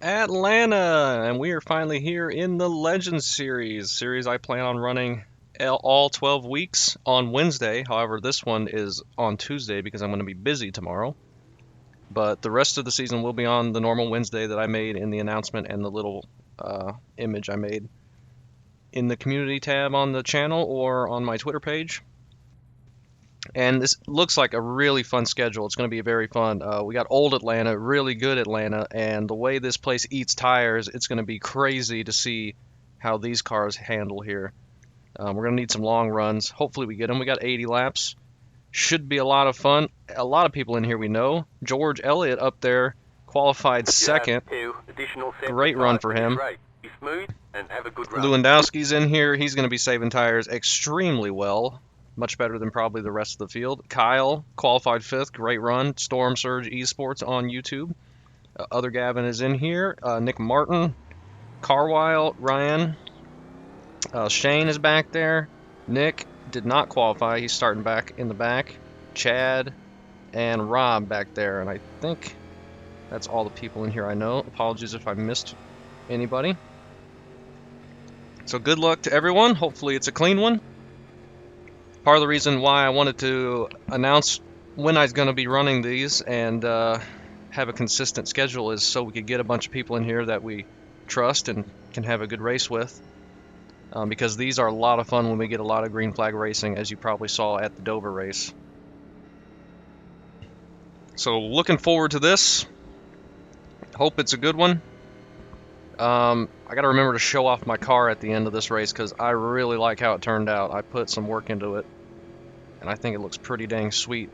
Atlanta, and we are finally here in the Legends series I plan on running all 12 weeks on Wednesday. However, this one is on Tuesday because I'm going to be busy tomorrow. But the rest of the season will be on the normal Wednesday that I made in the announcement and the little image I made in the community tab on the channel or on my Twitter page. And this looks like a really fun schedule. It's going to be very fun. We got old Atlanta, really good Atlanta, and the way this place eats tires, it's going to be crazy to see how these cars handle here. We're going to need some long runs. Hopefully we get them. We got 80 laps. Should be a lot of fun. A lot of people in here we know. George Elliott up there qualified second. Great run for him. Lewandowski's in here. He's going to be saving tires extremely well. Much better than probably the rest of the field. Kyle qualified fifth. Great run. Storm Surge Esports on YouTube. Other Gavin is in here. Nick Martin. Carwile. Ryan. Shane is back there. Nick did not qualify. He's starting back in the back. Chad and Rob back there. And I think that's all the people in here I know. Apologies if I missed anybody. So good luck to everyone. Hopefully it's a clean one. Part of the reason why I wanted to announce when I was going to be running these and have a consistent schedule is so we could get a bunch of people in here that we trust and can have a good race with. Because these are a lot of fun when we get a lot of green flag racing, as you probably saw at the Dover race. So looking forward to this. Hope it's a good one. I got to remember to show off my car at the end of this race because I really like how it turned out. I put some work into it, and I think it looks pretty dang sweet.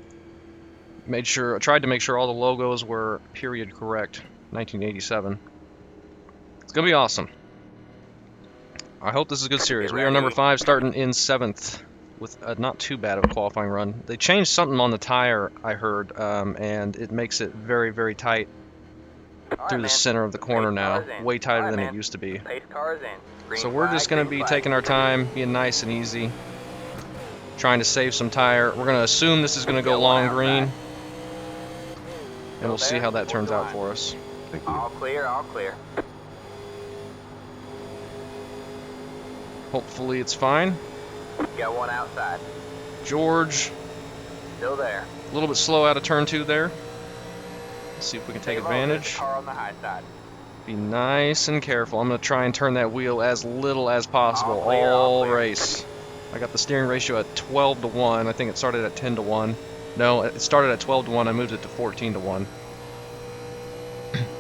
I tried to make sure all the logos were period correct. 1987. It's gonna be awesome. I hope this is a good series. We are number 5, starting in 7th with not too bad of a qualifying run. They changed something on the tire, I heard, and it makes it very, very tight through the center of the corner now. Way tighter than it used to be. So we're just going to be taking our time, being nice and easy, trying to save some tire. We're going to assume this is going to go long green, and we'll see how that turns out for us. All clear, all clear. Hopefully it's fine. Got one outside. George, Still there. a little bit slow out of turn 2 there. Let's see if we can take advantage. Car on the high side. Be nice and careful. I'm going to try and turn that wheel as little as possible All clear, all all clear. race. I got the steering ratio at 12 to 1. I think it started at 10 to 1. No, it started at 12 to 1. I moved it to 14 to 1.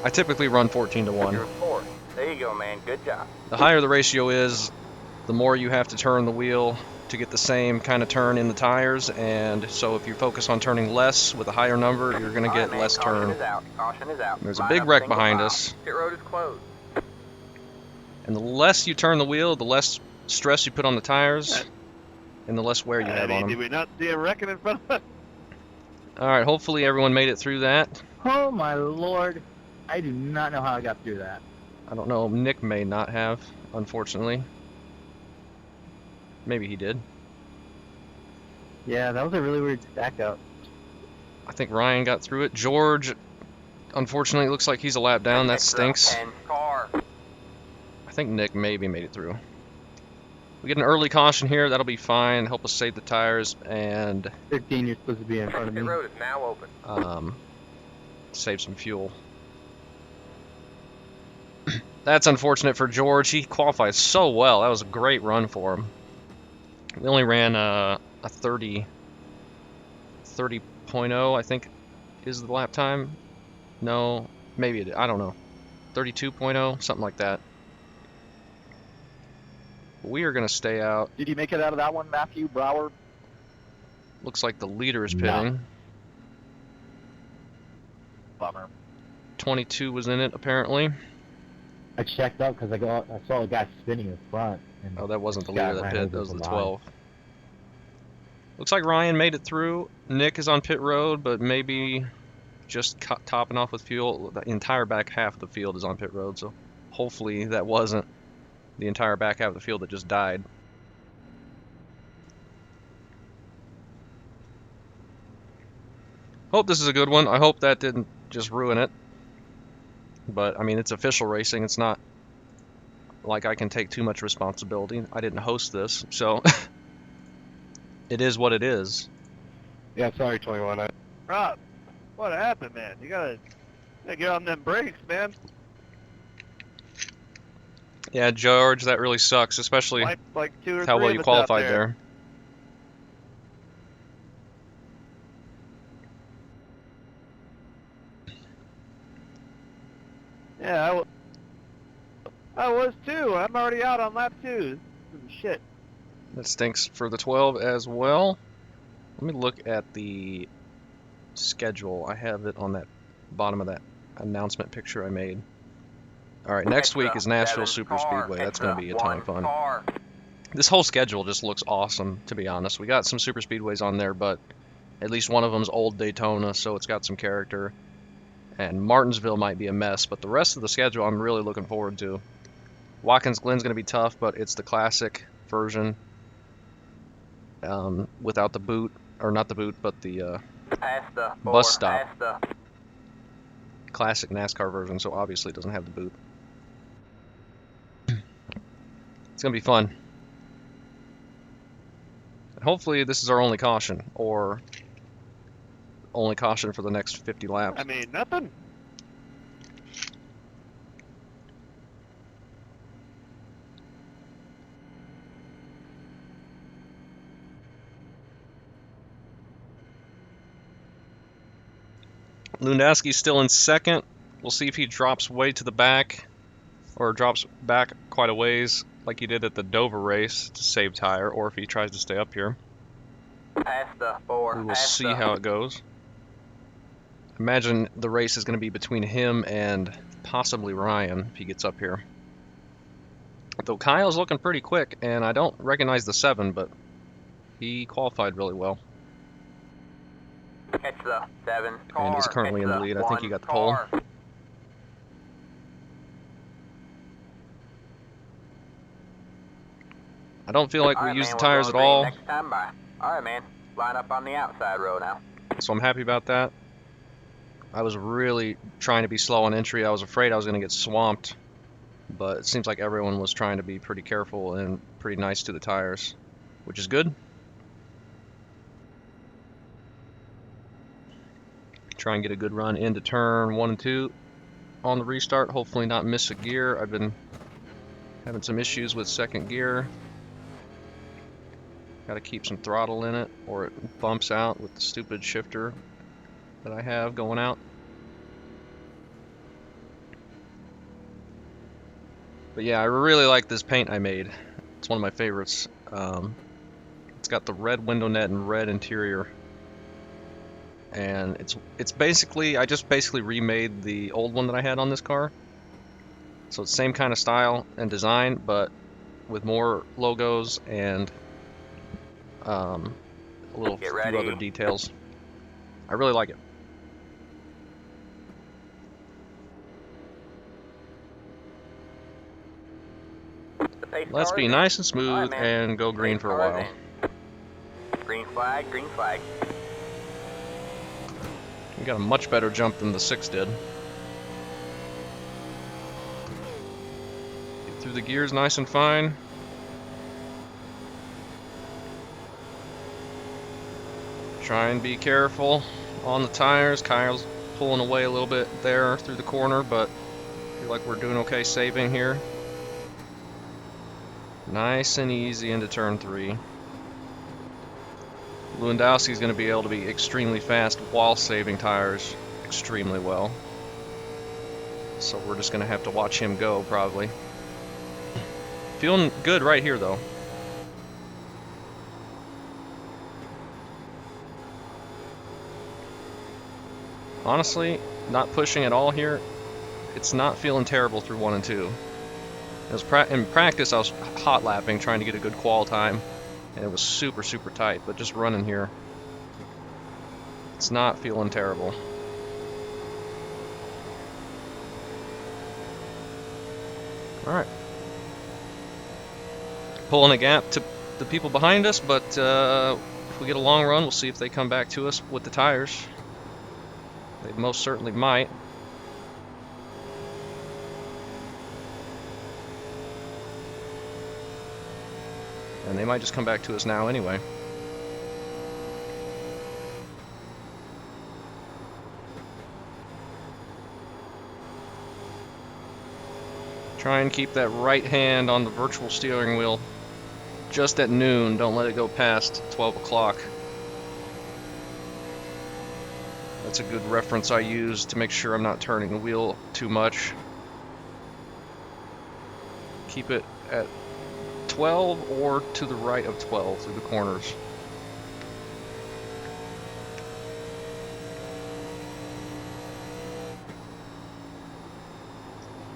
I typically run 14 to 1. You're fourth. There you go, man. Good job. The higher the ratio is, the more you have to turn the wheel to get the same kind of turn in the tires, and so if you focus on turning less with a higher number, you're going to get less turn. Caution is out. There's a Line big up wreck single behind file. us, Pit road is closed. and the less you turn the wheel, the less stress you put on the tires, and the less wear you have on Did them. we not see a wreck in front of us? Alright, hopefully everyone made it through that. Oh my lord. I do not know how I got through that. I don't know, Nick may not have, unfortunately. Maybe he did. Yeah, that was a really weird stack up. I think Ryan got through it. George, unfortunately, looks like he's a lap down. That stinks. And car. I think Nick maybe made it through. We get an early caution here. That'll be fine. Help us save the tires and 15, you're supposed to be in front of Pit me. road is now open. save some fuel. That's unfortunate for George. He qualified so well. That was a great run for him. We only ran a 30.0, I think, is the lap time. No, maybe it, I don't know. 32.0, something like that. We are going to stay out. Did you make it out of that one, Matthew Brower? Looks like the leader is No. pitting. Bummer. 22 was in it, apparently. I checked up because I saw a guy spinning in front. And Oh, that wasn't the this guy leader that ran pit. over That was the line. 12. Looks like Ryan made it through. Nick is on pit road, but maybe just topping off with fuel. The entire back half of the field is on pit road, so hopefully that wasn't the entire back half of the field that just died. Hope this is a good one. I hope that didn't just ruin it. But, I mean, it's official racing. It's not like I can take too much responsibility. I didn't host this, so it is what it is. Yeah, sorry, 21. Rob, what happened, man? You gotta get on them brakes, man. Yeah, George, that really sucks, especially Like two or how three well of you us out qualified there. Yeah, I was too. I'm already out on lap 2. This is shit. That stinks for the 12 as well. Let me look at the schedule. I have it on that bottom of that announcement picture I made. All right, next week is Nashville Super Speedway. That's going to be a ton of fun. This whole schedule just looks awesome, to be honest. We got some super speedways on there, but at least one of them's old Daytona, so it's got some character. And Martinsville might be a mess, but the rest of the schedule I'm really looking forward to. Watkins Glen's going to be tough, but it's the classic version without the boot, or not the boot, but the bus stop. Classic NASCAR version, so obviously it doesn't have the boot. It's going to be fun. Hopefully this is our only caution, or only caution for the next 50 laps. I mean, nothing. Lundaski's still in second. We'll see if he drops way to the back, or drops back quite a ways, like he did at the Dover race to save tire, or if he tries to stay up here. We will see how it goes. Imagine the race is going to be between him and possibly Ryan if he gets up here. Though Kyle's looking pretty quick, and I don't recognize the 7, but he qualified really well. Catch the 7 car. And he's currently in the lead. I think he got the pole. I don't feel like we used the tires at all. Next time by. All right, man. Line up on the outside row now. So I'm happy about that. I was really trying to be slow on entry. I was afraid I was going to get swamped, but it seems like everyone was trying to be pretty careful and pretty nice to the tires, which is good. Try and get a good run into turn 1 and 2 on the restart. Hopefully not miss a gear. I've been having some issues with second gear. Got to keep some throttle in it, or it bumps out with the stupid shifter that I have going out. But yeah, I really like this paint I made. It's one of my favorites. It's got the red window net and red interior, and it's basically, I just basically remade the old one that I had on this car. So it's the same kind of style and design, but with more logos and a little few other details. I really like it. Let's be nice and smooth and go green for a while. Green flag, green flag. We got a much better jump than the 6 did. Get through the gears nice and fine. Try and be careful on the tires. Kyle's pulling away a little bit there through the corner, but I feel like we're doing okay saving here. Nice and easy into turn 3. Lewandowski's going to be able to be extremely fast while saving tires extremely well. So we're just going to have to watch him go, probably. Feeling good right here, though. Honestly, not pushing at all here. It's not feeling terrible through 1 and 2. In practice, I was hot lapping, trying to get a good qual time, and it was super, super tight. But just running here, it's not feeling terrible. All right, pulling a gap to the people behind us, but if we get a long run, we'll see if they come back to us with the tires. They most certainly might. And they might just come back to us now anyway. Try and keep that right hand on the virtual steering wheel just at noon. Don't let it go past 12 o'clock. That's a good reference I use to make sure I'm not turning the wheel too much. Keep it at 12 or to the right of 12 through the corners.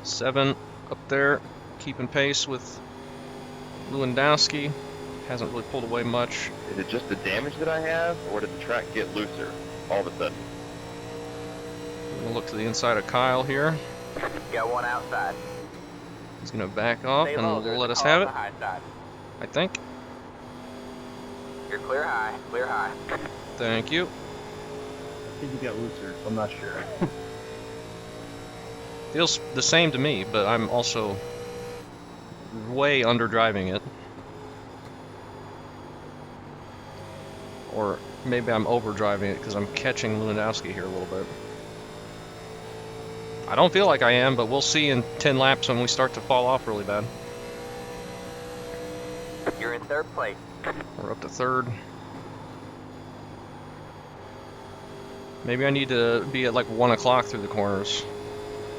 Seven up there, keeping pace with Lewandowski. Hasn't really pulled away much. Is it just the damage that I have, or did the track get looser all of a sudden? I'm gonna look to the inside of Kyle here. Got one outside. He's gonna back off Stay and low, there's let a us car have on it, the high side. I think. You're clear high, clear high. Thank you. I think you got looser. I'm not sure. Feels the same to me, but I'm also way under driving it. Or maybe I'm over driving it because I'm catching Lewandowski here a little bit. I don't feel like I am, but we'll see in 10 laps when we start to fall off really bad. You're in third place. We're up to third. Maybe I need to be at like 1 o'clock through the corners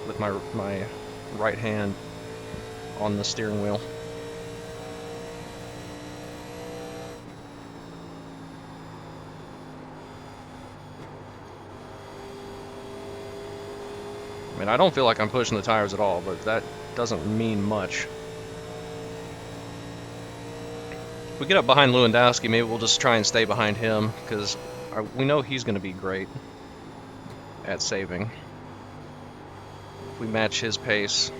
with my right hand on the steering wheel. I mean, I don't feel like I'm pushing the tires at all, but that doesn't mean much. If we get up behind Lewandowski, maybe we'll just try and stay behind him, because we know he's going to be great at saving. If we match his pace,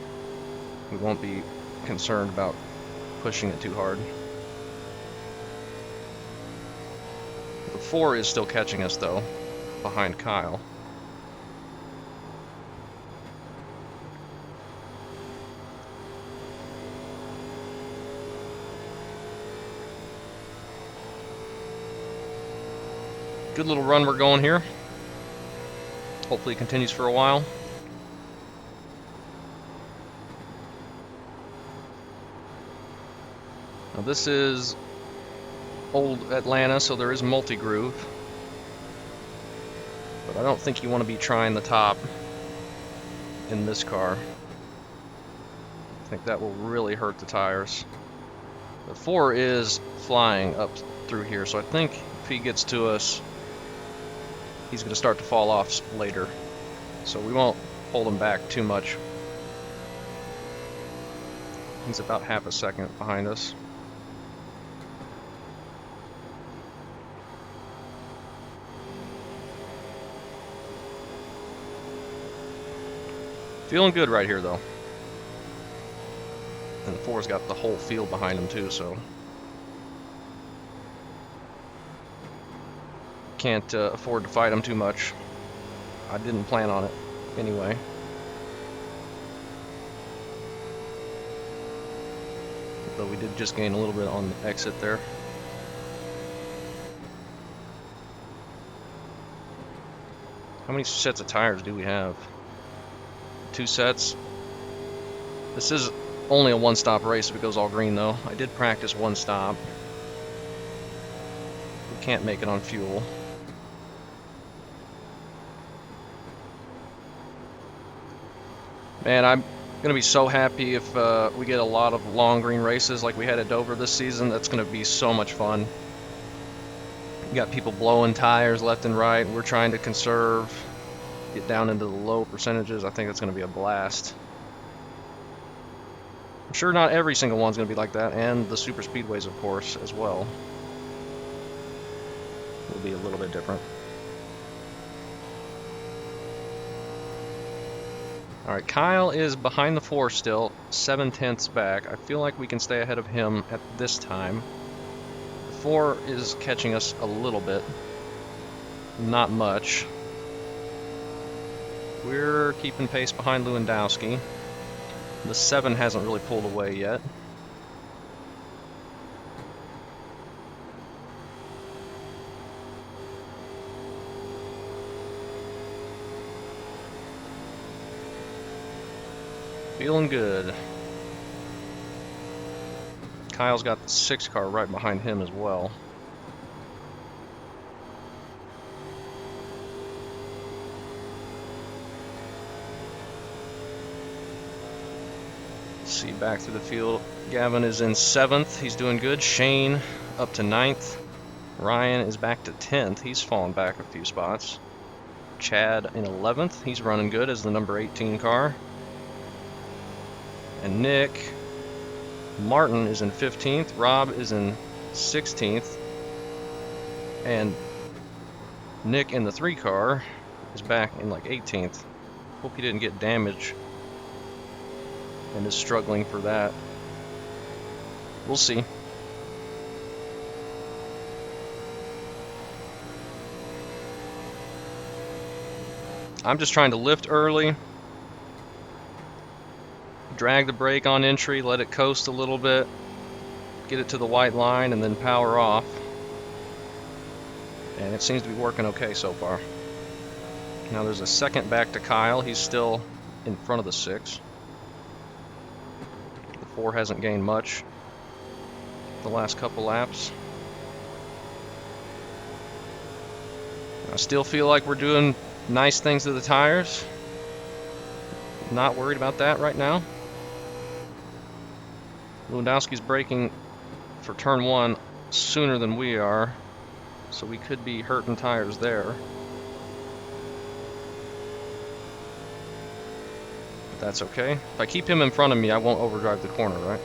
we won't be concerned about pushing it too hard. The 4 is still catching us, though, behind Kyle. Good little run we're going here. Hopefully it continues for a while. Now this is old Atlanta, so there is multi-groove. But I don't think you want to be trying the top in this car. I think that will really hurt the tires. The 4 is flying up through here, so I think if he gets to us, he's going to start to fall off later. So we won't hold him back too much. He's about half a second behind us. Feeling good right here, though. And the 4's got the whole field behind him, too, so can't afford to fight him too much. I didn't plan on it anyway. Though we did just gain a little bit on the exit there. How many sets of tires do we have? 2 sets. This is only a one-stop race if it goes all green, though. I did practice one stop. We can't make it on fuel. Man, I'm going to be so happy if we get a lot of long green races like we had at Dover this season. That's going to be so much fun. You got people blowing tires left and right. We're trying to conserve, get down into the low percentages. I think that's going to be a blast. I'm sure not every single one's going to be like that, and the super speedways, of course, as well. Will be a little bit different. Alright, Kyle is behind the 4 still, 7/10 back. I feel like we can stay ahead of him at this time. The 4 is catching us a little bit. Not much. We're keeping pace behind Lewandowski. The 7 hasn't really pulled away yet. Feeling good. Kyle's got the 6 car right behind him as well. See, back through the field, Gavin is in 7th. He's doing good. Shane up to 9th. Ryan is back to 10th. He's fallen back a few spots. Chad in 11th. He's running good as the number 18 car. And Nick Martin is in 15th. Rob is in 16th. And Nick in the 3 car is back in like 18th. Hope he didn't get damage and is struggling for that. We'll see. I'm just trying to lift early, drag the brake on entry, let it coast a little bit, get it to the white line, and then power off. And it seems to be working okay so far. Now there's a second back to Kyle. He's still in front of the 6. The 4 hasn't gained much the last couple laps. I still feel like we're doing nice things to the tires. Not worried about that right now. Lewandowski's braking for turn 1 sooner than we are, so we could be hurting tires there. But that's okay. If I keep him in front of me, I won't overdrive the corner, right?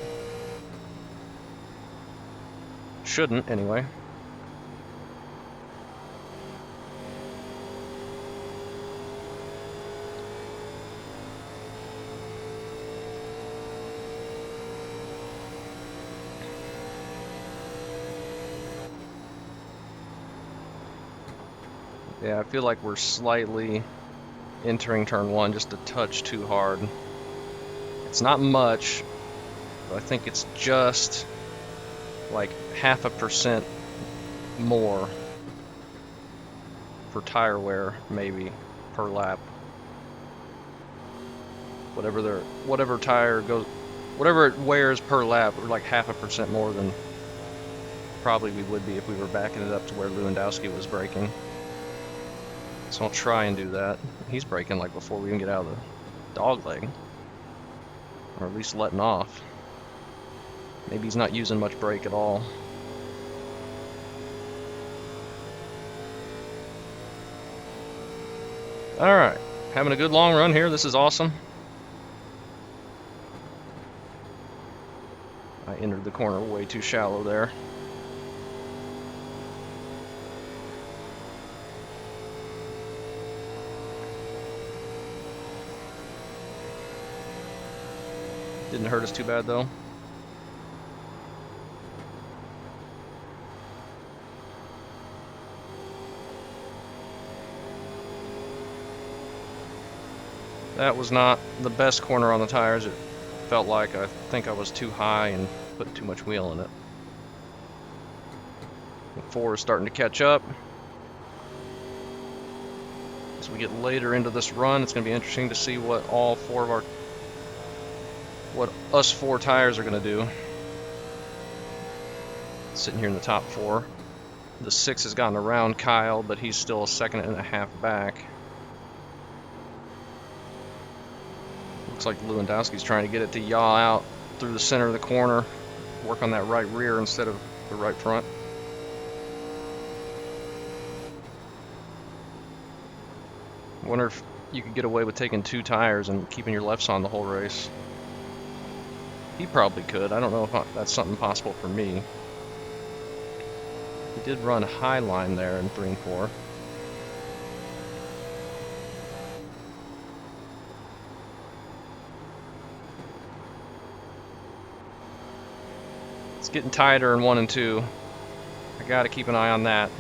Shouldn't, anyway. Yeah, I feel like we're slightly entering turn 1 just a touch too hard. It's not much, but I think it's just like 0.5% more for tire wear, maybe, per lap. Whatever tire goes, whatever it wears per lap, we're like 0.5% more than probably we would be if we were backing it up to where Lewandowski was braking. So I'll try and do that. He's braking like before we even get out of the dog leg. Or at least letting off. Maybe he's not using much brake at all. Alright, having a good long run here. This is awesome. I entered the corner way too shallow there. Didn't hurt us too bad though. That was not the best corner on the tires. It felt like I think I was too high and put too much wheel in it. The 4 is starting to catch up. As we get later into this run, it's going to be interesting to see what all 4 of our what us 4 tires are going to do. Sitting here in the top 4. The 6 has gotten around Kyle, but he's still a 1.5 back. Looks like Lewandowski's trying to get it to yaw out through the center of the corner, work on that right rear instead of the right front. I wonder if you could get away with taking 2 tires and keeping your lefts on the whole race. He probably could. I don't know if that's something possible for me. He did run high line there in 3 and 4. It's getting tighter in 1 and 2. I gotta keep an eye on that.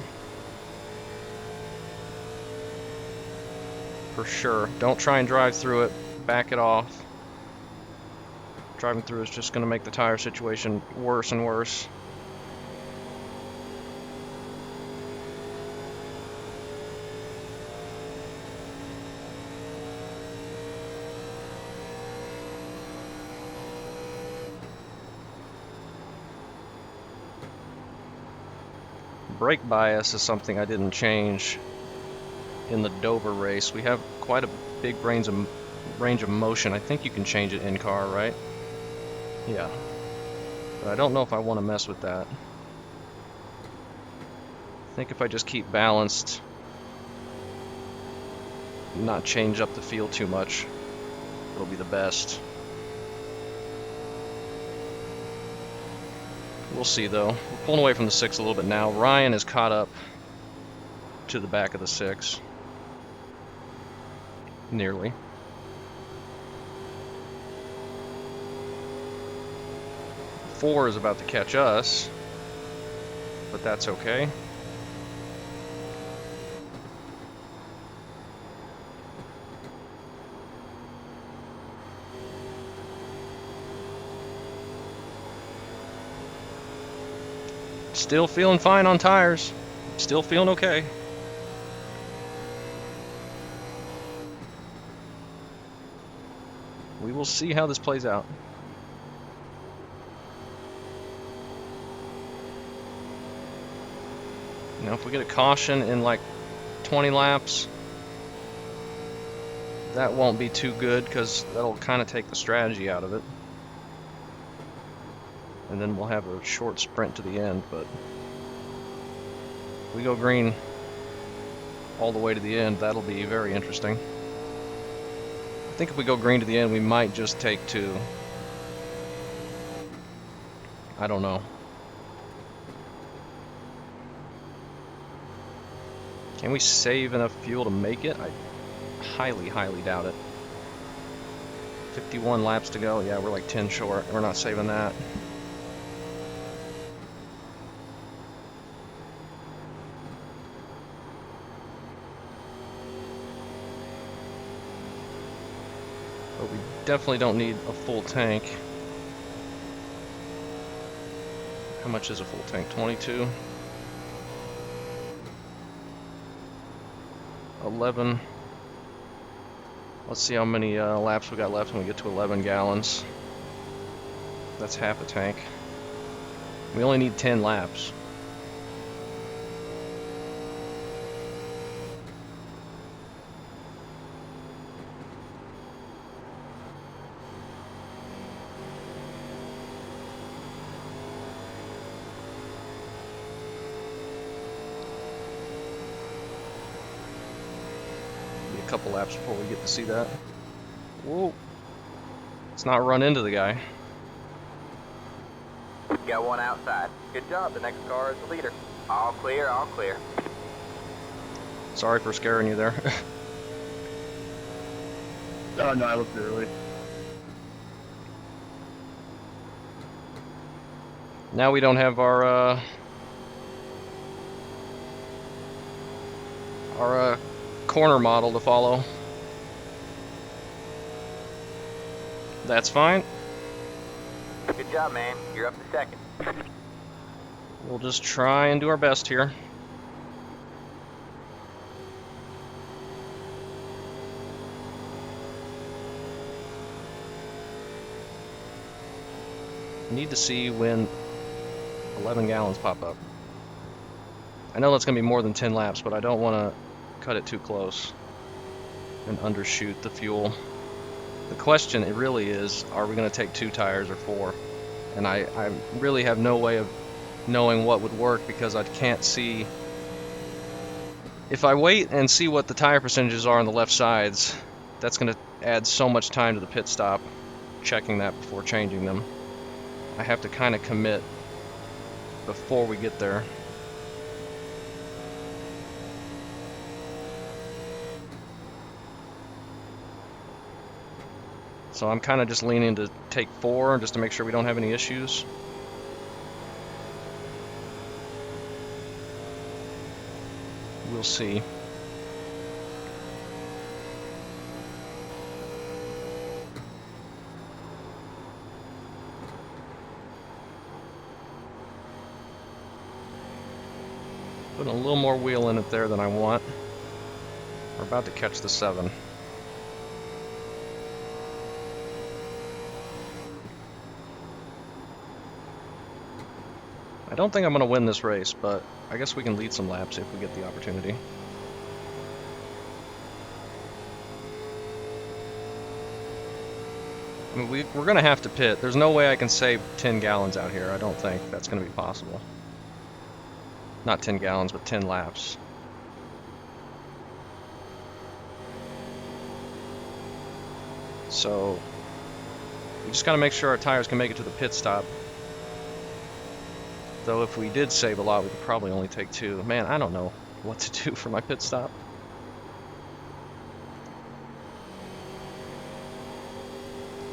For sure. Don't try and drive through it. Back it off. Driving through is just going to make the tire situation worse and worse. Brake bias is something I didn't change in the Dover race. We have quite a big range of motion. I think you can change it in car, right? Yeah. But I don't know if I want to mess with that. I think if I just keep balanced, not change up the field too much, it'll be the best. We'll see though. We're pulling away from the 6 a little bit now. Ryan is caught up to the back of the 6. Nearly. Four is about to catch us, but that's okay. Still feeling fine on tires. Still feeling okay. We will see how this plays out. Now, if we get a caution in like 20 laps, that won't be too good because that'll kind of take the strategy out of it. And then we'll have a short sprint to the end, but if we go green all the way to the end, that'll be very interesting. I think if we go green to the end, we might just take 2. I don't know. Can we save enough fuel to make it? I highly, highly doubt it. 51 laps to go. Yeah, we're like 10 short. We're not saving that. But we definitely don't need a full tank. How much is a full tank? 22? 11. Let's see how many laps we got left when we get to 11 gallons. That's half a tank. We only need 10 laps. Couple laps before we get to see that. Whoa. Let's not run into the guy. Got one outside. Good job. The next car is the leader. All clear, all clear. Sorry for scaring you there. Oh, no, I looked early. Now we don't have our corner model to follow. That's fine. Good job, man. You're up to second. We'll just try and do our best here. Need to see when 11 gallons pop up. I know that's going to be more than 10 laps, but I don't want to cut it too close and undershoot the fuel. The question, it really is, are we going to take 2 tires or 4? And I really have no way of knowing what would work because I can't see. If I wait and see what the tire percentages are on the left sides, that's going to add so much time to the pit stop, checking that before changing them. I have to kind of commit before we get there. So I'm kind of just leaning to take 4 just to make sure we don't have any issues. We'll see. Putting a little more wheel in it there than I want. We're about to catch the 7. I don't think I'm going to win this race, but I guess we can lead some laps if we get the opportunity. I mean, we're going to have to pit. There's no way I can save 10 gallons out here. I don't think that's going to be possible. Not 10 gallons, but 10 laps. So we just got to make sure our tires can make it to the pit stop. Though if we did save a lot, we could probably only take 2. Man, I don't know what to do for my pit stop.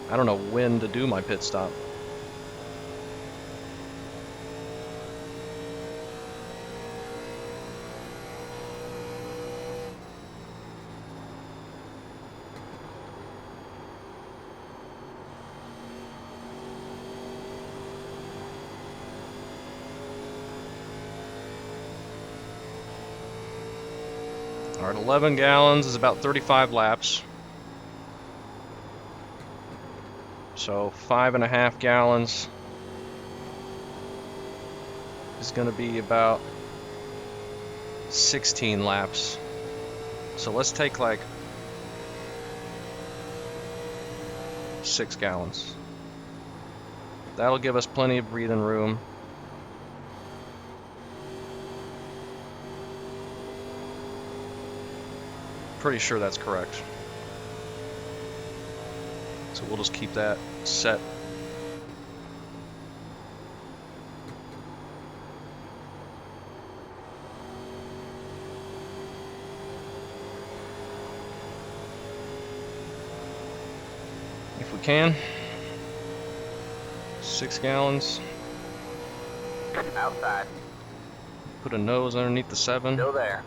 I don't know when to do my pit stop. Alright, 11 gallons is about 35 laps. So 5.5 gallons is going to be about 16 laps. So let's take like 6 gallons. That'll give us plenty of breathing room. Pretty sure that's correct. So we'll just keep that set. If we can. 6 gallons. Outside. Put a nose underneath the 7. Still there.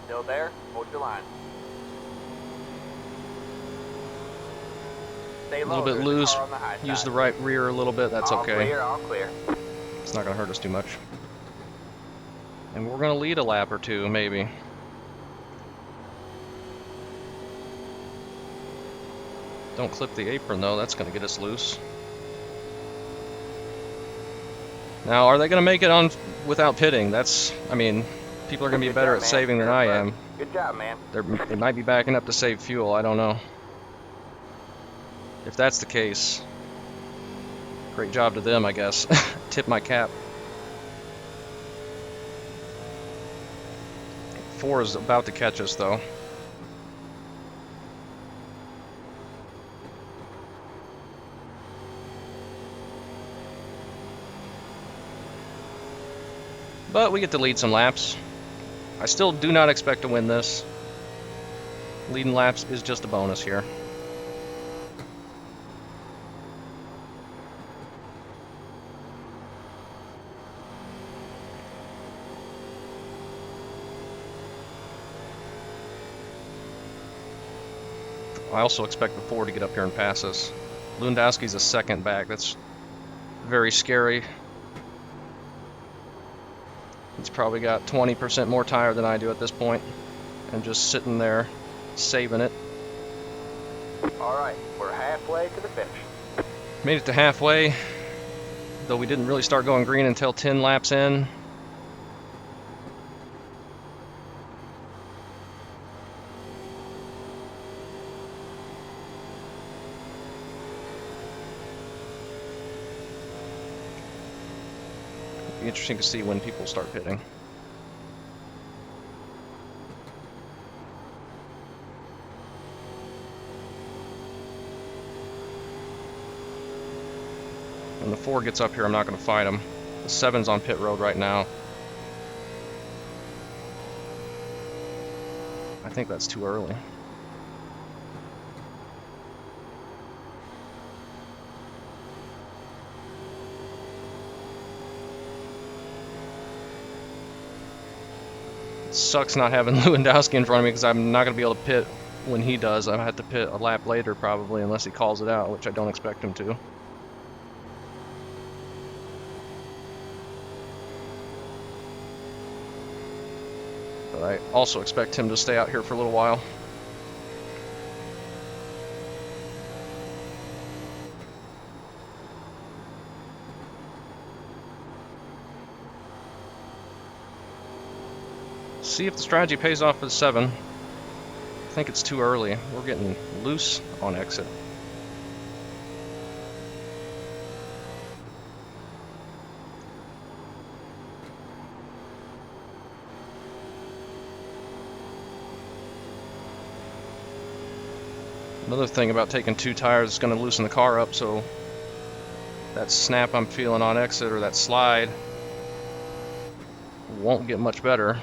Still there. Hold your line. Stay A little low. bit There's a loose. car on the high Use side. the right rear a little bit. That's all okay. Clear, all clear. It's not going to hurt us too much. And we're going to lead a lap or 2, maybe. Don't clip the apron, though. That's going to get us loose. Now, are they going to make it on without pitting? That's, I mean, people are going to be Good better job, at man. saving than I am. Good job, man. They might be backing up to save fuel. I don't know. If that's the case, great job to them, I guess. Tip my cap. 4 is about to catch us, though. But we get to lead some laps. I still do not expect to win this. Leading laps is just a bonus here. I also expect the 4 to get up here and pass us. Lewandowski's a second back. That's very scary. He's probably got 20% more tire than I do at this point, and just sitting there saving it. All right, we're halfway to the finish. Made it to halfway, though we didn't really start going green until 10 laps in. Be interesting to see when people start pitting. When the 4 gets up here, I'm not going to fight him. The 7's on pit road right now. I think that's too early. It sucks not having Lewandowski in front of me because I'm not going to be able to pit when he does. I have to pit a lap later probably, unless he calls it out, which I don't expect him to. But I also expect him to stay out here for a little while. see if the strategy pays off for the 7. I think it's too early. We're getting loose on exit. Another thing about taking 2 tires is going to loosen the car up, so that snap I'm feeling on exit, or that slide, won't get much better.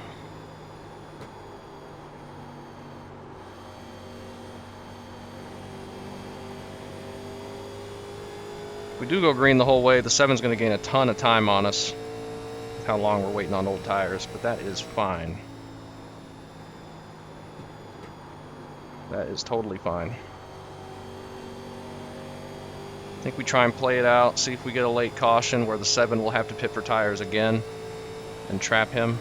If we do go green the whole way, the 7's going to gain a ton of time on us with how long we're waiting on old tires, but that is fine. That is totally fine. I think we try and play it out, see if we get a late caution where the 7 will have to pit for tires again and trap him.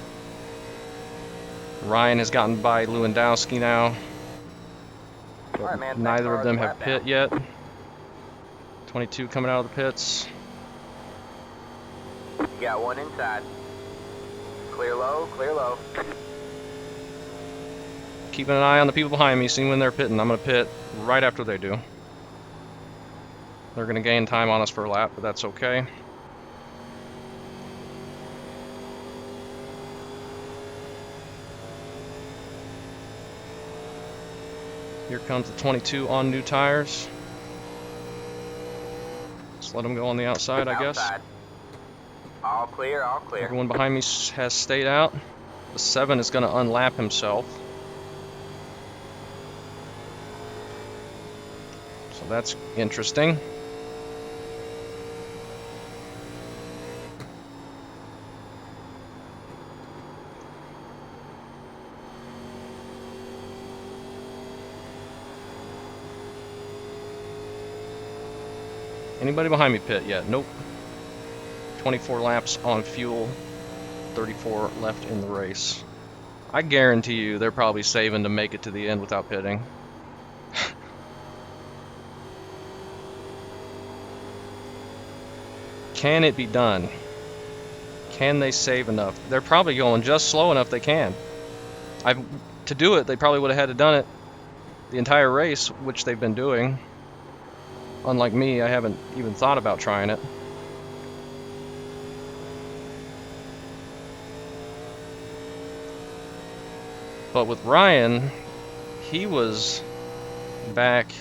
Ryan has gotten by Lewandowski now, but Alright, man, neither of them have lap pit down. yet. 22 coming out of the pits. You got one inside. Clear low, clear low. Keeping an eye on the people behind me, seeing when they're pitting. I'm going to pit right after they do. They're going to gain time on us for a lap, but that's okay. Here comes the 22 on new tires. Just let them go on the outside, I guess. Outside. All clear, all clear. Everyone behind me has stayed out. The 7 is going to unlap himself. So that's interesting. Anybody behind me pit yet? Nope. 24 laps on fuel, 34 left in the race. I guarantee you they're probably saving to make it to the end without pitting. Can it be done? Can they save enough? They're probably going just slow enough they can. To do it, they probably would have had to done it the entire race, which they've been doing. Unlike me, I haven't even thought about trying it. But with Ryan, he was back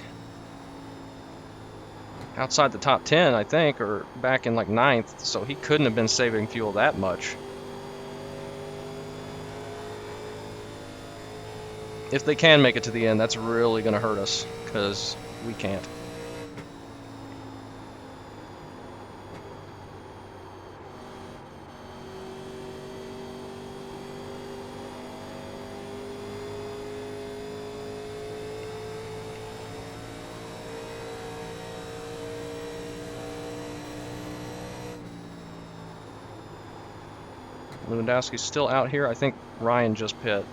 outside the top 10, I think, or back in like 9th, so he couldn't have been saving fuel that much. If they can make it to the end, that's really going to hurt us, because we can't. Lewandowski's still out here. I think Ryan just pit.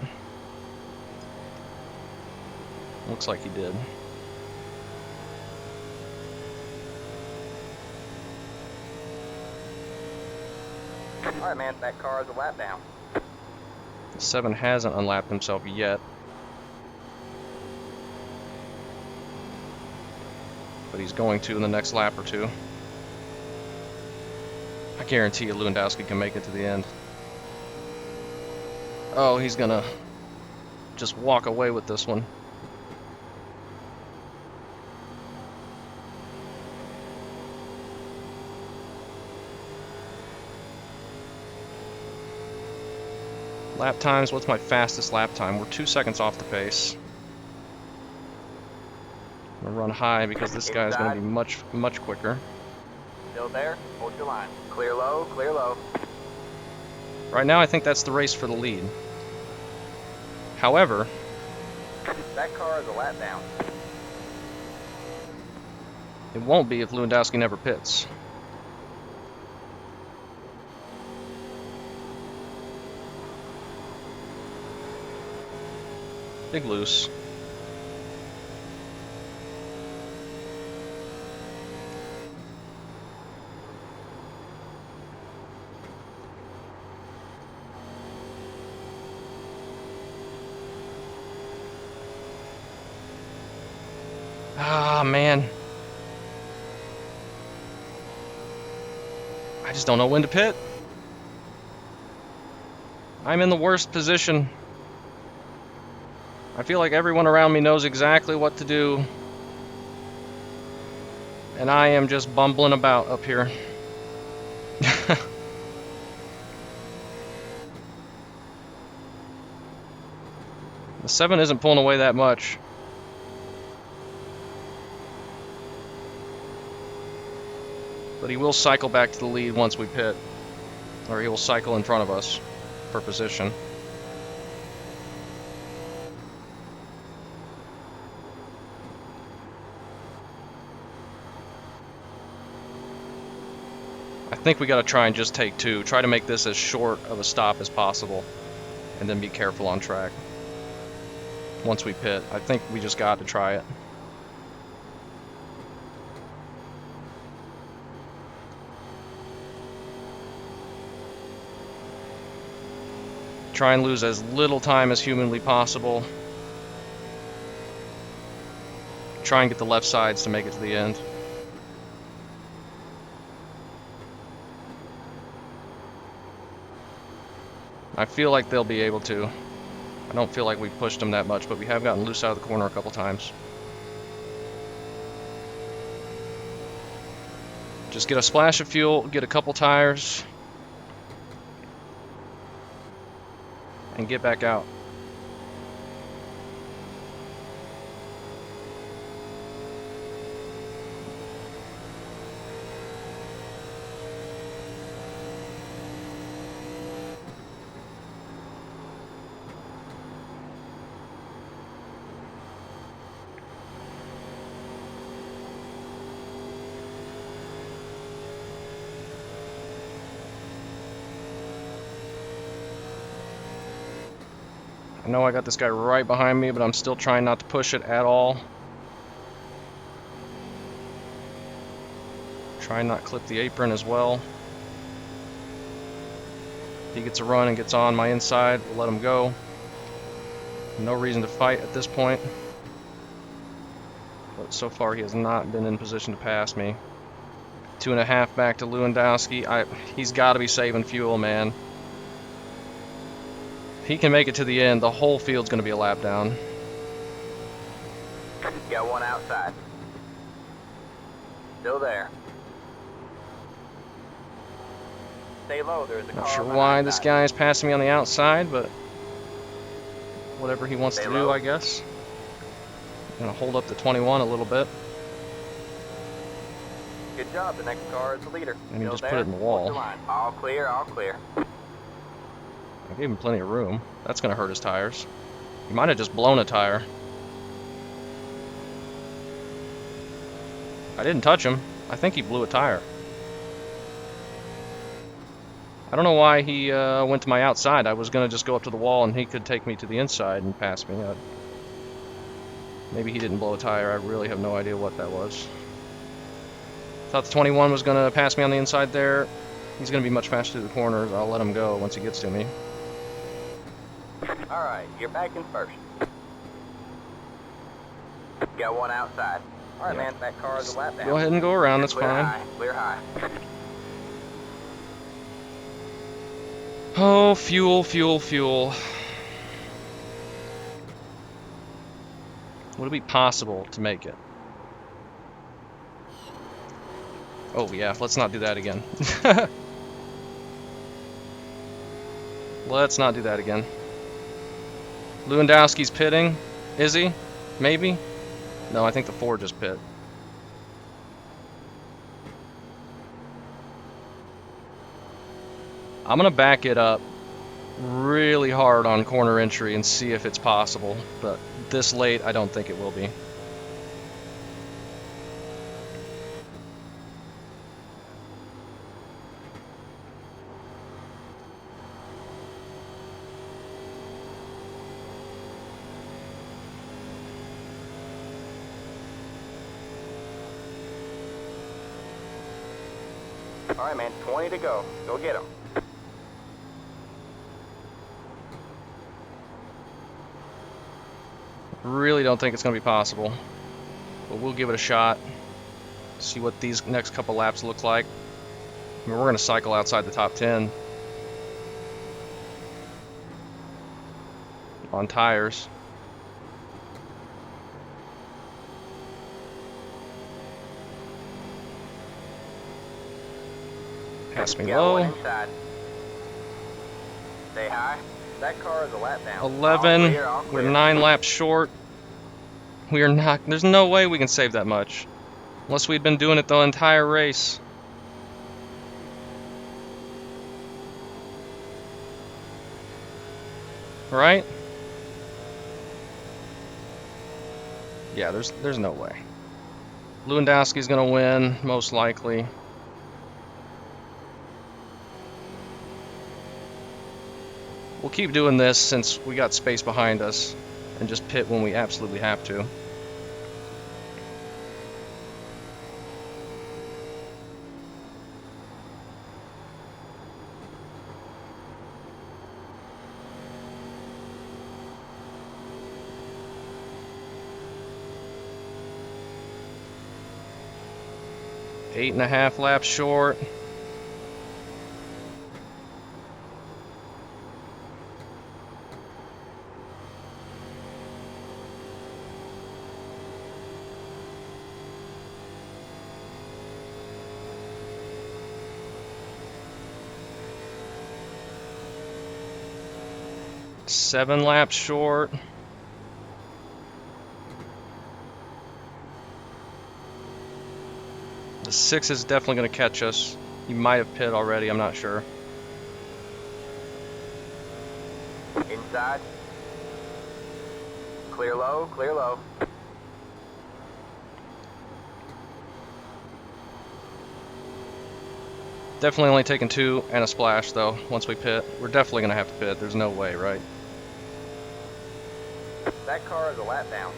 Looks like he did. Alright, man, that car is a lap down. The 7 hasn't unlapped himself yet. But he's going to in the next lap or two. I guarantee you Lewandowski can make it to the end. Oh, he's gonna just walk away with this one. Lap times, what's my fastest lap time? We're 2 seconds off the pace. I'm gonna run high because this guy's gonna be much quicker. Still there? Hold your line. Clear low, clear low. Right now I think that's the race for the lead. However, that car is a lap down. it won't be if Lewandowski never pits. Big loose. Ah, man. I just don't know when to pit. I'm in the worst position. I feel like everyone around me knows exactly what to do. And I am just bumbling about up here. The 7 isn't pulling away that much. But he will cycle back to the lead once we pit. Or he will cycle in front of us for position. I think we got to try and just take 2. Try to make this as short of a stop as possible. And then be careful on track. Once we pit, I think we just got to try it. Try and lose as little time as humanly possible. Try and get the left sides to make it to the end. I feel like they'll be able to. I don't feel like we pushed them that much, but we have gotten loose out of the corner a couple times. Just get a splash of fuel, get a couple tires, and get back out. I know I got this guy right behind me, but I'm still trying not to push it at all. Try and not clip the apron as well. If he gets a run and gets on my inside, we'll let him go. No reason to fight at this point. But so far he has not been in position to pass me. 2.5 back to Lewandowski. He's got to be saving fuel, man. If he can make it to the end, the whole field's going to be a lap down. Got one outside. Still there. Stay low, there's a car. Not sure why this guy is passing me on the outside, but whatever he wants to do, I guess. I'm going to hold up the 21 a little bit. Good job, the next car is the leader. And he just put it in the wall. All clear, all clear. I gave him plenty of room. That's going to hurt his tires. He might have just blown a tire. I didn't touch him. I think he blew a tire. I don't know why he went to my outside. I was going to just go up to the wall and he could take me to the inside and pass me. Maybe he didn't blow a tire. I really have no idea what that was. Thought the 21 was going to pass me on the inside there. He's going to be much faster through the corners. I'll let him go once he gets to me. Alright, you're back in first. Got one outside. Alright, man, that car is a lap down. Go ahead and go around, that's Clear fine. high, clear high. Oh, fuel, fuel, fuel. Would it be possible to make it? Oh yeah, let's not do that again. Let's not do that again. Lewandowski's pitting. Is he? Maybe? No, I think the Ford just pit. I'm gonna back it up really hard on corner entry and see if it's possible, but this late I don't think it will be. Alright, man, 20 to go. Go get him. Really don't think it's gonna be possible. but we'll give it a shot. See what these next couple laps look like. I mean, we're going to cycle outside the top 10 on tires. Pass me Got low. one inside. Stay high. That car is a lap down. 11. All clear, all We're clear. 9 laps short. We are not. There's no way we can save that much. Unless we'd been doing it the entire race. Right? Yeah, there's no way. Lewandowski's gonna win, most likely. We'll keep doing this since we got space behind us, and just pit when we absolutely have to. Eight and a half laps short. Seven laps short. The 6 is definitely going to catch us. He might have pit already, I'm not sure. Inside. Clear low, clear low. Definitely only taking 2 and a splash though, once we pit. We're definitely going to have to pit, there's no way, right? That car is a lap down.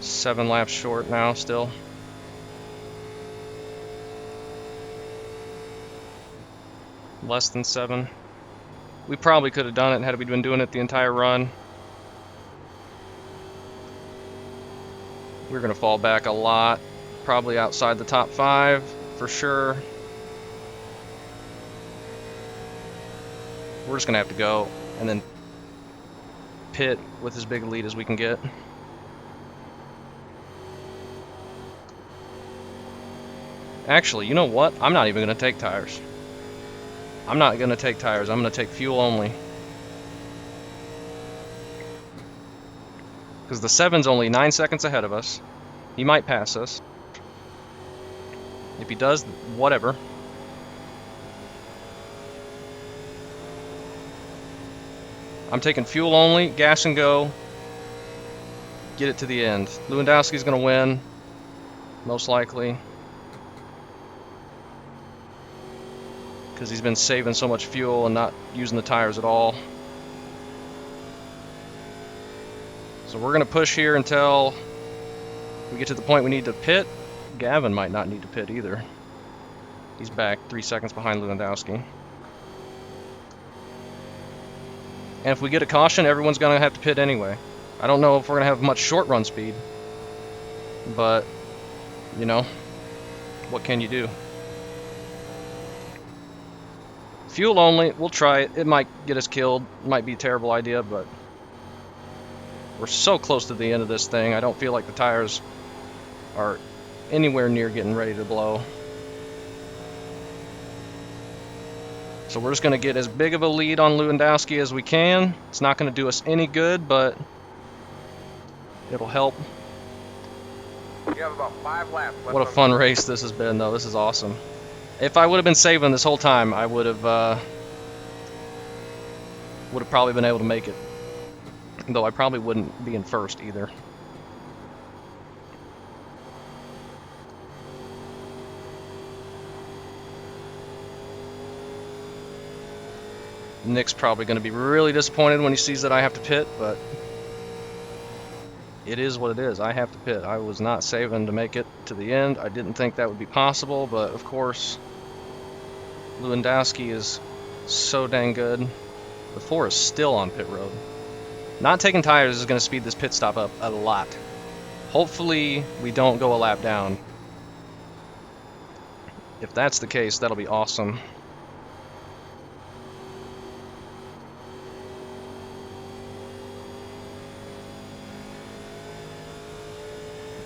Seven laps short now still. Less than 7. We probably could have done it had we been doing it the entire run. We're going to fall back a lot. Probably outside the top 5 for sure. We're just going to have to go and then pit with as big a lead as we can get. Actually, you know what? I'm not even going to take tires. I'm not going to take tires. I'm going to take fuel only. Because the 7's only 9 seconds ahead of us. He might pass us. If he does, whatever. I'm taking fuel only, gas and go. Get it to the end. Lewandowski's going to win. Most likely. Because he's been saving so much fuel and not using the tires at all. So we're going to push here until we get to the point we need to pit. Gavin might not need to pit either. He's back 3 seconds behind Lewandowski. And if we get a caution, everyone's going to have to pit anyway. I don't know if we're going to have much short run speed. But, you know, what can you do? Fuel only, we'll try it. It might get us killed. It might be a terrible idea, but we're so close to the end of this thing. I don't feel like the tires are anywhere near getting ready to blow. So we're just going to get as big of a lead on Lewandowski as we can. It's not going to do us any good, but it'll help. You have about 5 laps left. What a fun race this has been, though. This is awesome. If I would have been saving this whole time, I would have probably been able to make it. Though I probably wouldn't be in first either. Nick's probably going to be really disappointed when he sees that I have to pit, but it is what it is. I have to pit. I was not saving to make it to the end. I didn't think that would be possible, but of course, Lewandowski is so dang good. The 4 is still on pit road. Not taking tires is going to speed this pit stop up a lot. Hopefully, we don't go a lap down. If that's the case, that'll be awesome.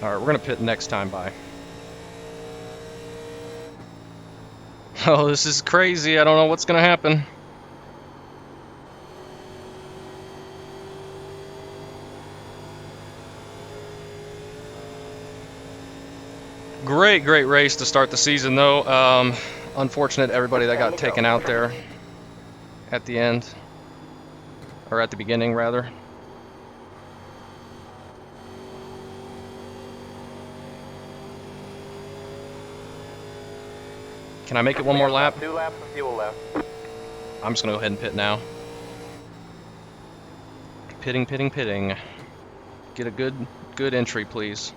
Alright, we're going to pit next time by. Oh, this is crazy. I don't know what's going to happen. Great race to start the season, though. Unfortunate everybody that got taken out there at the end. Or at the beginning, rather. Can I make it one more lap? 2 laps of fuel left. I'm just gonna go ahead and pit now. Pitting. Get a good entry, please.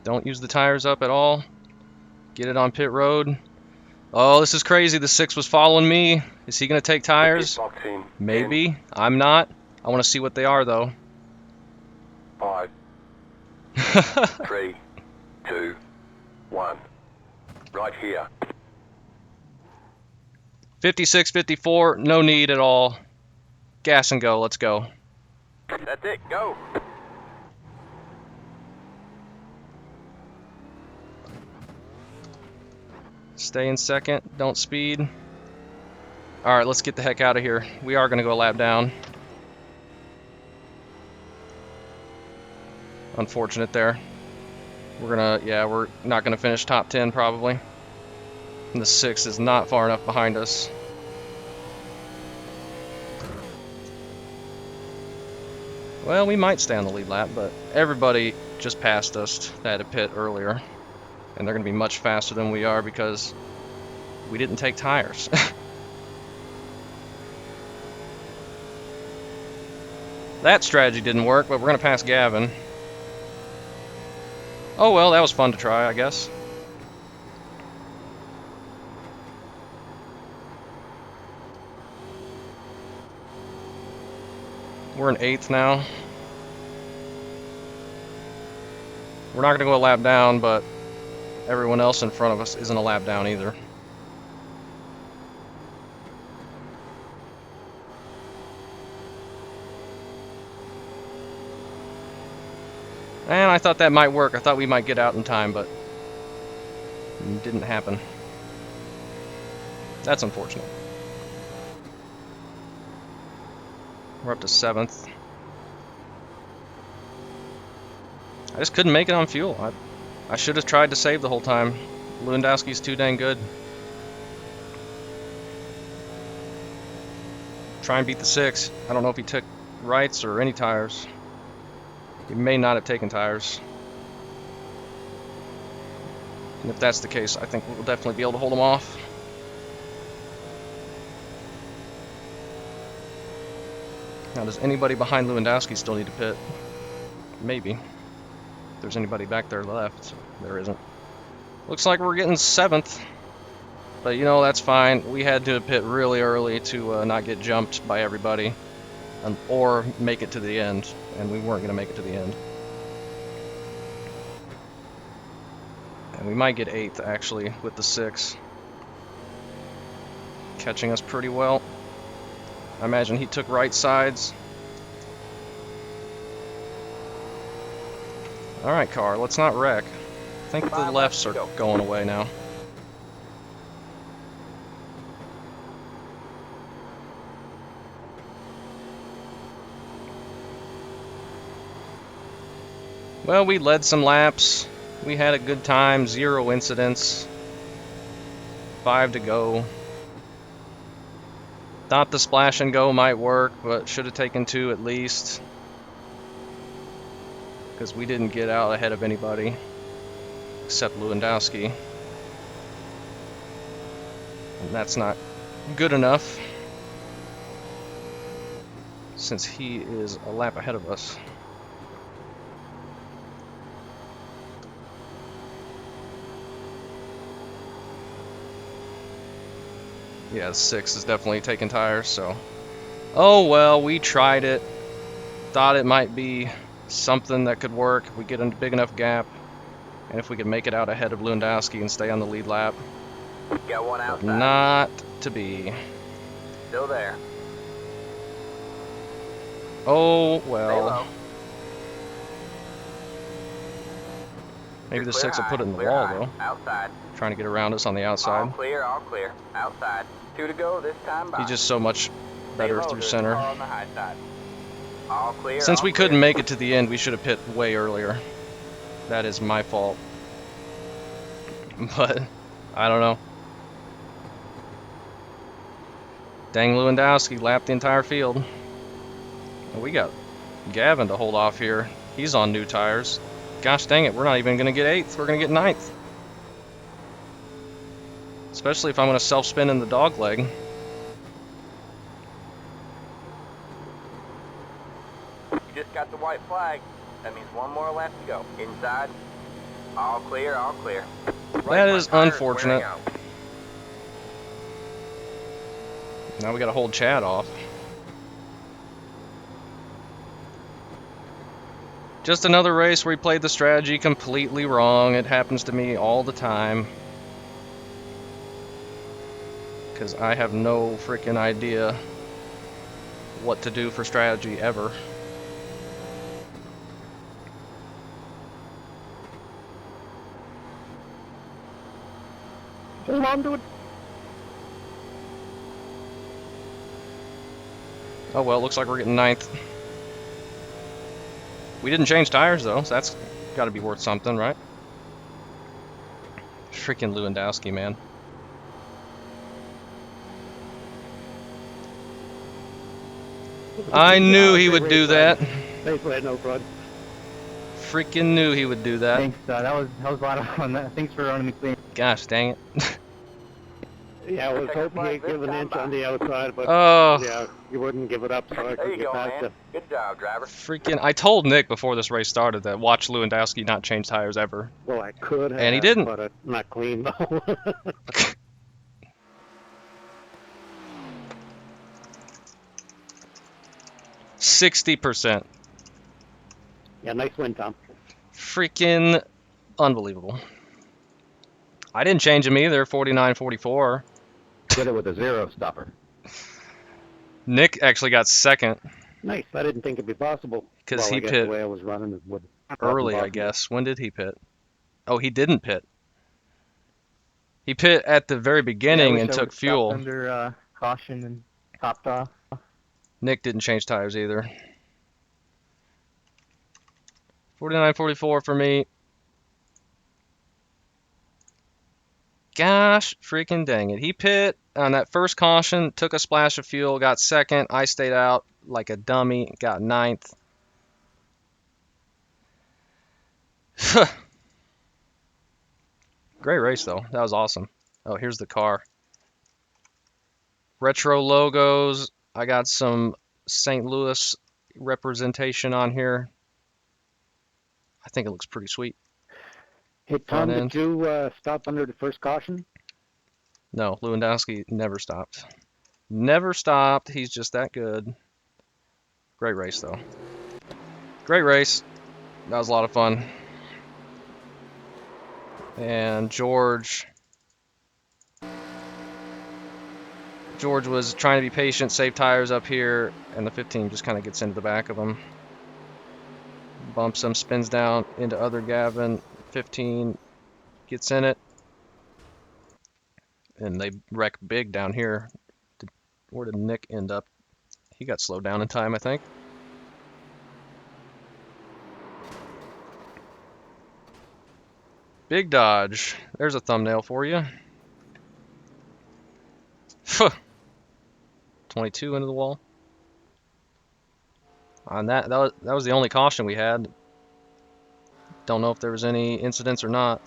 Don't use the tires up at all. Get it on pit road. Oh, this is crazy. The 6 was following me. Is he gonna take tires? Maybe. I'm not. I want to see what they are, though. 5, 3, 2, 1. Right here. 56, 54. No need at all. Gas and go. Let's go. That's it. Go. Stay in second. Don't speed. Alright, let's get the heck out of here. We are going to go a lap down. Unfortunate there. We're not going to finish top 10 probably. And the 6 is not far enough behind us. Well, we might stay on the lead lap, but everybody just passed us that had a pit earlier. And they're going to be much faster than we are because we didn't take tires. That strategy didn't work, but we're going to pass Gavin. Oh well, that was fun to try, I guess. We're in 8th now. We're not going to go a lap down, but everyone else in front of us isn't a lap down either. And I thought that might work. I thought we might get out in time, but it didn't happen. That's unfortunate. We're up to 7th. I just couldn't make it on fuel. I should have tried to save the whole time. Lewandowski's too dang good. Try and beat the 6. I don't know if he took rights or any tires. He may not have taken tires. And if that's the case, I think we'll definitely be able to hold him off. Now, does anybody behind Lewandowski still need to pit? Maybe. If there's anybody back there left. There isn't. Looks like we're getting 7th. But, you know, that's fine. We had to pit really early to not get jumped by everybody. Or make it to the end. And we weren't going to make it to the end. And we might get 8th, actually, with the 6. Catching us pretty well. I imagine he took right sides. Alright, car, let's not wreck. I think the lefts are going away now. Well, we led some laps. We had a good time, 0 incidents. 5 to go. Thought the splash and go might work, but should have taken 2 at least. Because we didn't get out ahead of anybody. Except Lewandowski. And that's not good enough since he is a lap ahead of us. Yeah, 6 is definitely taking tires, so. Oh well, we tried it. Thought it might be something that could work if we get a big enough gap. And if we could make it out ahead of Lewandowski and stay on the lead lap. Got one But outside. not to be. Still there. Oh, Stay well. low. Maybe the Clear 6 will high, put it in the clear wall, high. though. Outside. Trying to get around us on the All outside. clear, all clear. Outside. 2 to go this time by. He's just so much Stay better low, through there's a center. car on the high side. All clear, Since all we clear. couldn't make it to the end, we should have pit way earlier. That is my fault. But, I don't know. Dang, Lewandowski lapped the entire field. We got Gavin to hold off here. He's on new tires. Gosh dang it, we're not even going to get 8th. We're going to get 9th. Especially if I'm going to self-spin in the dog leg. You just got the white flag. That means one more lap to go. Inside. All clear, all clear. That is unfortunate. Now we got to hold Chad off. Just another race where we played the strategy completely wrong. It happens to me all the time. Because I have no freaking idea what to do for strategy ever. Hold on to it. Oh well, looks like we're getting 9th. We didn't change tires though, so that's got to be worth something, right? Freaking Lewandowski, man. I knew he would do that. Thanks for no front. Freaking knew he would do that. Thanks, that was a lot of fun. Thanks for running me clean. Gosh dang it. Yeah, I was hoping he'd give an inch on the outside, but Oh. yeah, you wouldn't give it up, so I There could you get go, past man. it. Good job, driver. Freaking, I told Nick before this race started that watch Lewandowski not change tires ever. Well, I could have, And he didn't. but not clean though. 60%. Yeah, nice win, Tom. Freaking unbelievable. I didn't change him either, 49-44. Did it with a 0 stopper. Nick actually got 2nd Nice. I didn't think it'd be possible. because Well, he I guess pit the way I was running it would early, I possible. guess. When did he pit? Oh, he didn't pit. He pit at the very beginning and took fuel. Under caution and topped off. Nick didn't change tires either. 49-44 for me. Gosh freaking dang it. He pit on that first caution, took a splash of fuel, got 2nd. I stayed out like a dummy, got 9th. Great race though. That was awesome. Oh, here's the car. Retro logos. I got some St. Louis representation on here. I think it looks pretty sweet. Hey, Tom, Front end. did you stop under the first caution? No, Lewandowski never stopped. Never stopped. He's just that good. Great race, though. Great race. That was a lot of fun. And George was trying to be patient, save tires up here, and the 15 just kind of gets into the back of him. Bumps him, spins down into other Gavin. 15 gets in it. And they wreck big down here. Where did Nick end up? He got slowed down in time, I think. Big Dodge. There's a thumbnail for you. 22 into the wall. On that was the only caution we had. Don't know if there was any incidents or not.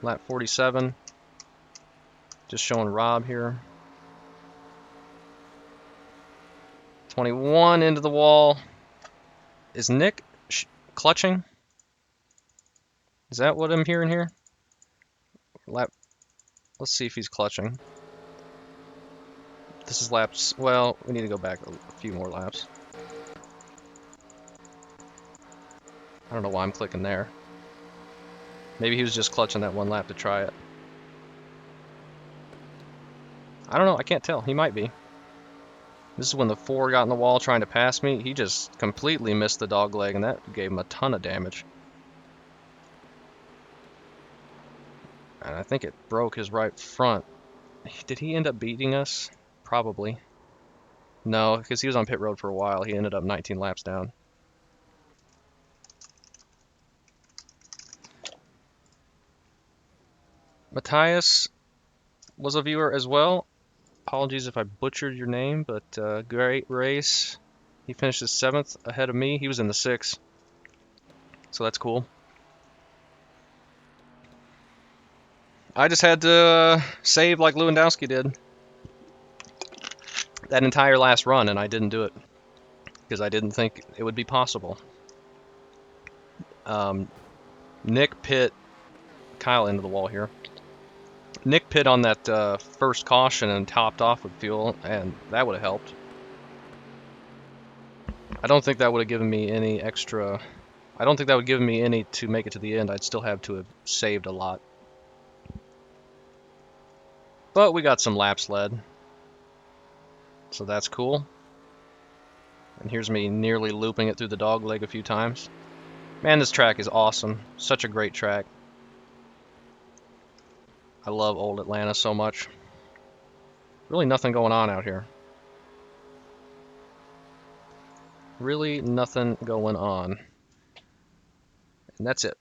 Lap 47. Just showing Rob here. 21 into the wall. Is Nick clutching? Is that what I'm hearing here? Let's see if he's clutching. This is laps. Well, we need to go back a few more laps. I don't know why I'm clicking there. Maybe he was just clutching that one lap to try it. I don't know. I can't tell. He might be. This is when the 4 got in the wall trying to pass me. He just completely missed the dog leg, and that gave him a ton of damage. And I think it broke his right front. Did he end up beating us? Probably. No, because he was on pit road for a while. He ended up 19 laps down. Matthias was a viewer as well. Apologies if I butchered your name, but great race. He finished his 7th ahead of me. He was in the 6th, so that's cool. I just had to save like Lewandowski did that entire last run, and I didn't do it because I didn't think it would be possible. Nick pit Kyle into the wall here. Nick pit on that first caution and topped off with fuel, and that would have helped. I don't think that would have given me any extra. I don't think that would give me any to make it to the end. I'd still have to have saved a lot. But we got some laps led, so that's cool. And here's me nearly looping it through the dog leg a few times. Man, this track is awesome. Such a great track. I love Old Atlanta so much. Really nothing going on out here. Really nothing going on. And that's it.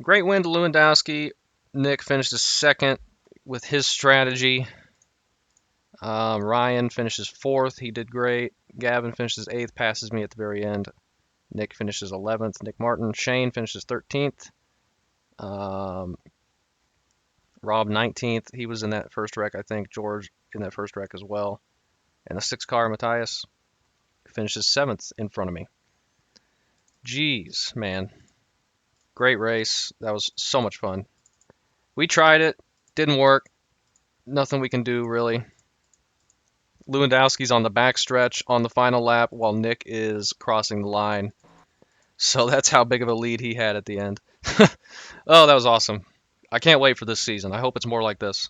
Great win to Lewandowski. Nick finished his 2nd with his strategy. Ryan finishes 4th. He did great. Gavin finishes 8th, passes me at the very end. Nick finishes 11th. Nick Martin. Shane finishes 13th. Rob 19th. He was in that first wreck, I think. George in that first wreck as well. And the 6th car, Matthias, finishes 7th in front of me. Jeez, man. Great race. That was so much fun. We tried it. Didn't work. Nothing we can do, really. Lewandowski's on the backstretch on the final lap while Nick is crossing the line. So that's how big of a lead he had at the end. Oh, that was awesome. I can't wait for this season. I hope it's more like this.